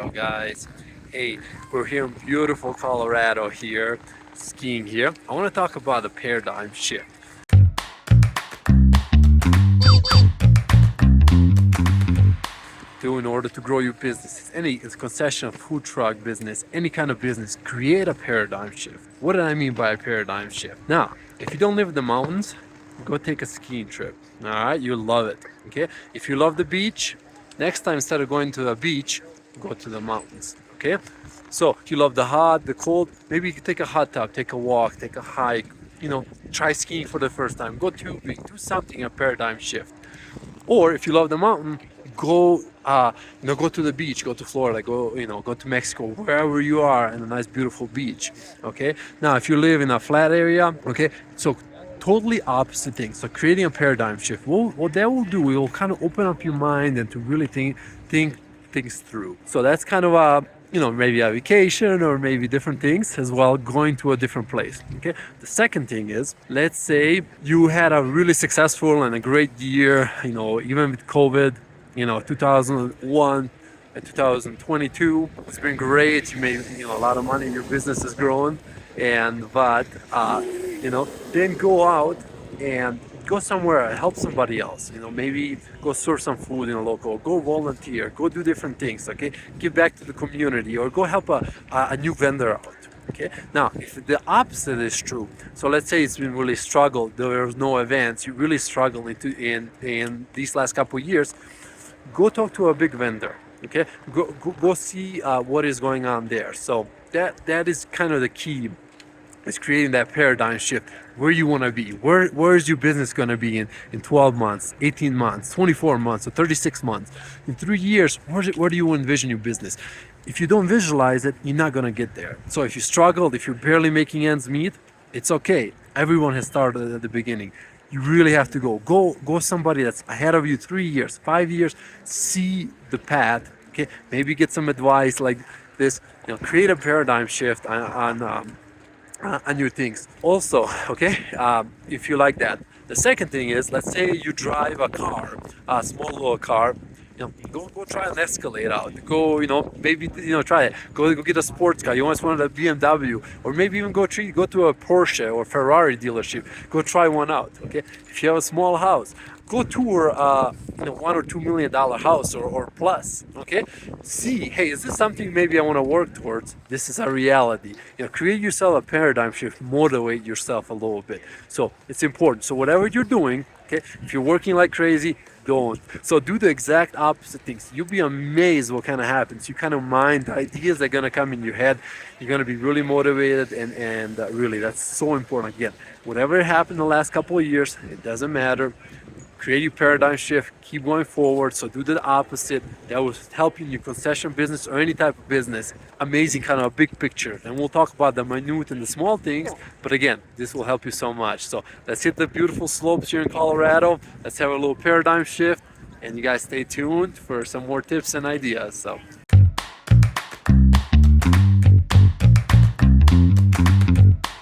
up, guys? Hey, we're here in beautiful Colorado here, skiing here. I want to talk about the paradigm shift. In order to grow your business, it's concession, food truck business, any kind of business, create a paradigm shift. What do I mean by a paradigm shift? Now, if you don't live in the mountains, go take a skiing trip. All right, you'll love it. Okay, if you love the beach, next time instead of going to the beach, go to the mountains. Okay, so if you love the hot, the cold, maybe you can take a hot tub, take a walk, take a hike. Try skiing for the first time. Go tubing, do something, a paradigm shift. Or if you love the mountain, go go to the beach, go to Florida, go to Mexico, wherever you are, in a nice beautiful beach. Okay, now if you live in a flat area, okay, so totally opposite things. So creating a paradigm shift, what that will do, it will kind of open up your mind and to really think things through. So that's kind of maybe a vacation or maybe different things as well, going to a different place. Okay, the second thing is, let's say you had a really successful and a great year, even with COVID, 2001 and 2022, it's been great. You made a lot of money, your business is growing, but then go out and go somewhere and help somebody else. Maybe go serve some food in a local, go volunteer, go do different things. Okay, give back to the community, or go help a new vendor out. Okay, now if the opposite is true, so let's say it's been really struggled, there was no events, you really struggled in these last couple of years, go talk to a big vendor. Okay, go see what is going on there. So that is kind of the key. It's creating that paradigm shift, where you want to be. Where is your business going to be in 12 months, 18 months, 24 months, or 36 months? In 3 years, where do you envision your business? If you don't visualize it, you're not going to get there. So if you struggled, if you're barely making ends meet, it's okay. Everyone has started at the beginning. You really have to go somebody that's ahead of you 3 years, 5 years, see the path. Okay, maybe get some advice like this. Create a paradigm shift on your things. Also, okay, if you like that. The second thing is, let's say you drive a car, a small little car. Go try an Escalade out. Maybe try it. Go get a sports car. You always wanted a BMW, or maybe even go to a Porsche or Ferrari dealership. Go try one out. Okay, if you have a small house, go tour $1 or $2 million house or plus. Okay, see, hey, is this something maybe I want to work towards? This is a reality. Create yourself a paradigm shift, motivate yourself a little bit. So it's important. So whatever you're doing, okay, if you're working like crazy, don't. So do the exact opposite things. You'll be amazed what kind of happens. You kind of mind the ideas that are gonna come in your head. You're gonna be really motivated, and really, that's so important. Again, whatever happened the last couple of years, it doesn't matter. Create your paradigm shift, keep going forward. So do the opposite. That will help you in your concession business or any type of business. Amazing, kind of a big picture. And we'll talk about the minute and the small things, but again, this will help you so much. So let's hit the beautiful slopes here in Colorado. Let's have a little paradigm shift, and you guys stay tuned for some more tips and ideas. So